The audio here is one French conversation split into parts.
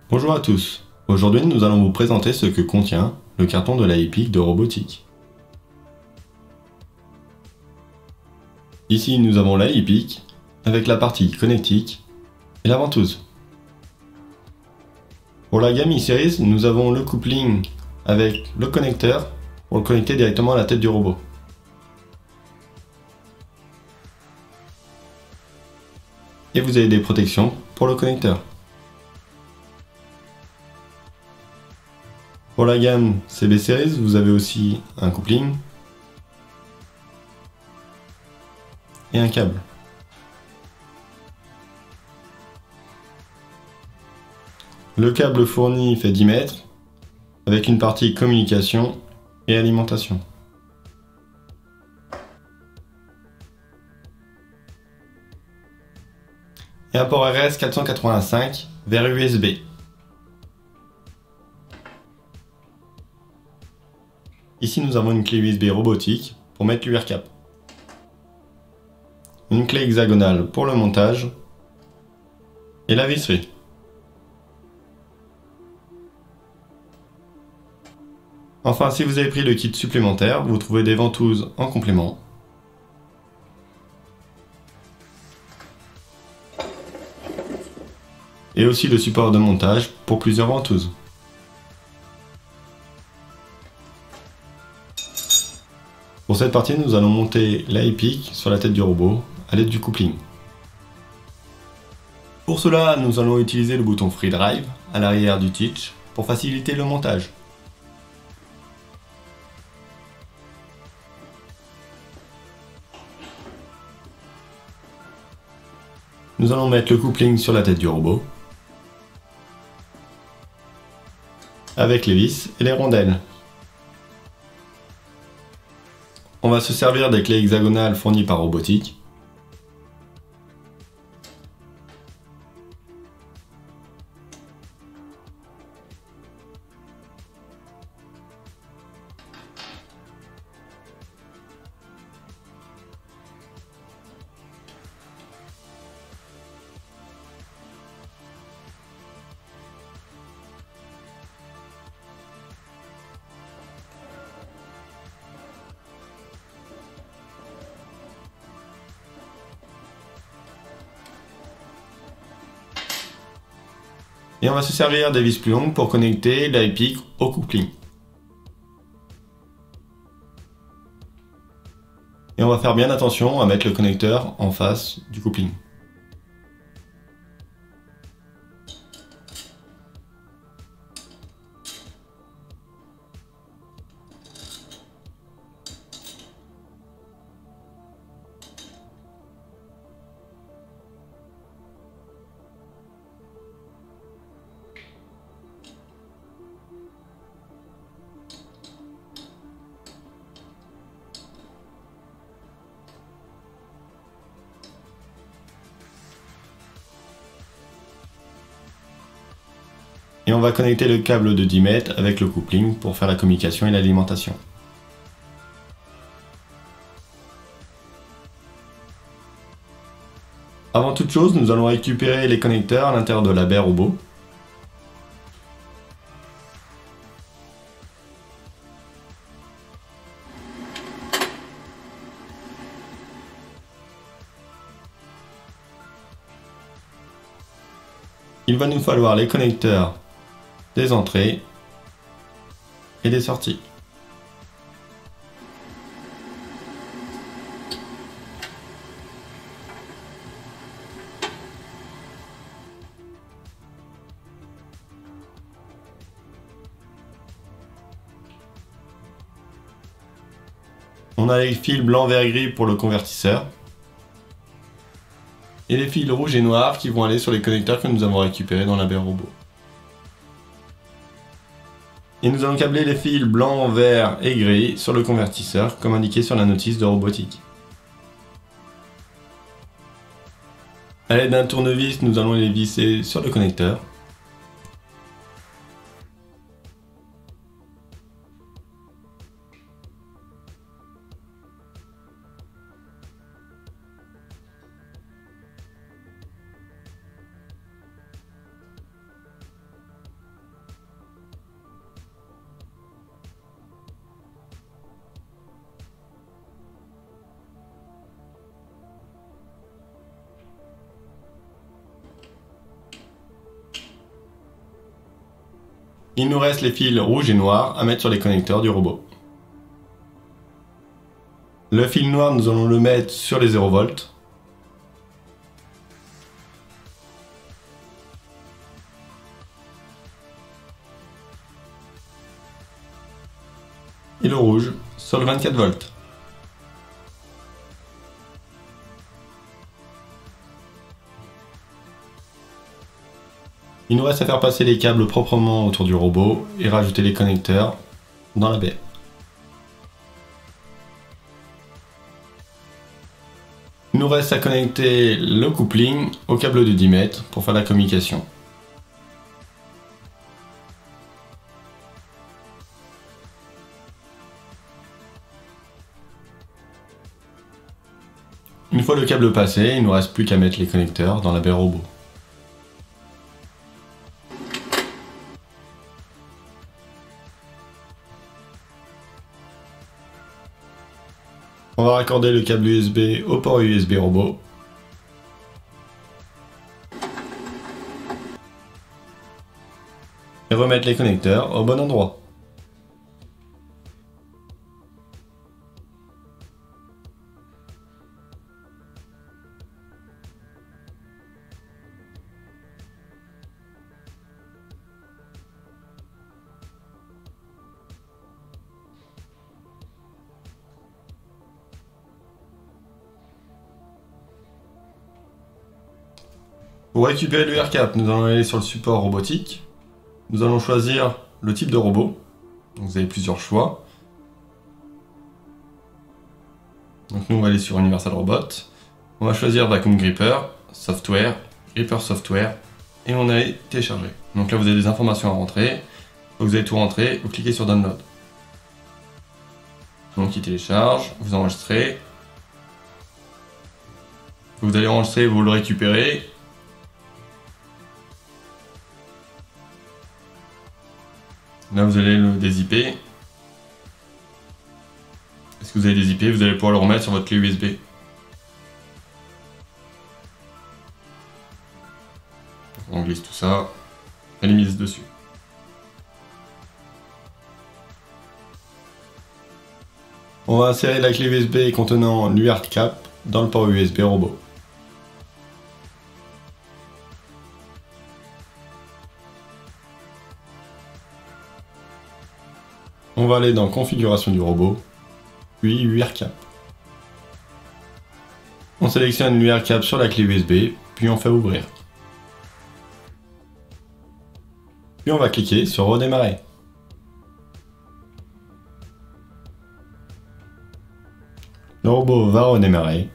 Bonjour à tous. Aujourd'hui, nous allons vous présenter ce que contient le carton de la EPIC de robotique. Ici, nous avons la EPIC avec la partie connectique et la ventouse. Pour la gamme e-Series, nous avons le coupling avec le connecteur pour le connecter directement à la tête du robot. Et vous avez des protections pour le connecteur. Pour la gamme CB Series, vous avez aussi un coupling et un câble. Le câble fourni fait 10 mètres avec une partie communication et alimentation. Et un port RS485 vers USB. Ici, nous avons une clé USB robotique pour mettre l'UR cap. Une clé hexagonale pour le montage et la visserie. Enfin, si vous avez pris le kit supplémentaire, vous trouvez des ventouses en complément. Et aussi le support de montage pour plusieurs ventouses. Pour cette partie, nous allons monter la EPIC sur la tête du robot à l'aide du coupling. Pour cela, nous allons utiliser le bouton Free Drive à l'arrière du Teach pour faciliter le montage. Nous allons mettre le coupling sur la tête du robot avec les vis et les rondelles. On va se servir des clés hexagonales fournies par Robotique. Et on va se servir des vis plus longues pour connecter la EPIC au coupling. Et on va faire bien attention à mettre le connecteur en face du coupling. Et on va connecter le câble de 10 mètres avec le coupling pour faire la communication et l'alimentation. Avant toute chose, nous allons récupérer les connecteurs à l'intérieur de la baie robot. Il va nous falloir les connecteurs des entrées et des sorties. On a les fils blanc, vert, gris pour le convertisseur. Et les fils rouges et noirs qui vont aller sur les connecteurs que nous avons récupérés dans la baie robot. Et nous allons câbler les fils blanc, vert et gris sur le convertisseur comme indiqué sur la notice de Robotique. A l'aide d'un tournevis, nous allons les visser sur le connecteur. Il nous reste les fils rouges et noirs à mettre sur les connecteurs du robot. Le fil noir, nous allons le mettre sur les 0 volts. Et le rouge sur le 24 volts. Il nous reste à faire passer les câbles proprement autour du robot et rajouter les connecteurs dans la baie. Il nous reste à connecter le coupling au câble de 10 mètres pour faire la communication. Une fois le câble passé, il ne nous reste plus qu'à mettre les connecteurs dans la baie robot. On va raccorder le câble USB au port USB robot. Et remettre les connecteurs au bon endroit. Pour récupérer le AirCap, nous allons aller sur le support robotique. Nous allons choisir le type de robot. Donc vous avez plusieurs choix. Donc nous on va aller sur Universal Robot. On va choisir Vacuum Gripper, Software, Gripper Software et on a téléchargé. Donc là vous avez des informations à rentrer. Vous allez tout rentrer, vous cliquez sur Download. Donc il télécharge, vous enregistrez. Vous allez enregistrer, vous le récupérez. Là, vous allez le dézipper. Est-ce que vous avez dézippé? Vous allez pouvoir le remettre sur votre clé USB. On glisse tout ça et les mise dessus. On va insérer la clé USB contenant l'UARTCAP dans le port USB robot. On va aller dans Configuration du robot, puis UARTCAP. On sélectionne l'UARTCAP sur la clé USB, puis on fait ouvrir. Puis on va cliquer sur Redémarrer. Le robot va redémarrer.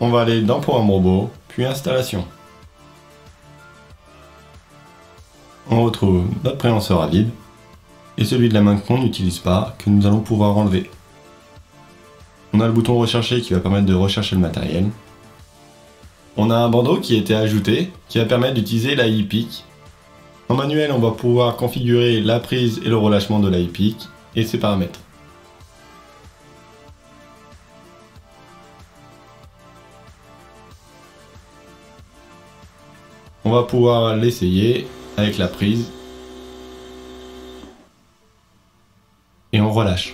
On va aller dans Programme robot, puis Installation. On retrouve notre prélanceur à vide et celui de la main qu'on n'utilise pas, que nous allons pouvoir enlever. On a le bouton Rechercher qui va permettre de rechercher le matériel. On a un bandeau qui a été ajouté, qui va permettre d'utiliser la e-pic. En manuel, on va pouvoir configurer la prise et le relâchement de la e-pic et ses paramètres. On va pouvoir l'essayer avec la prise et on relâche.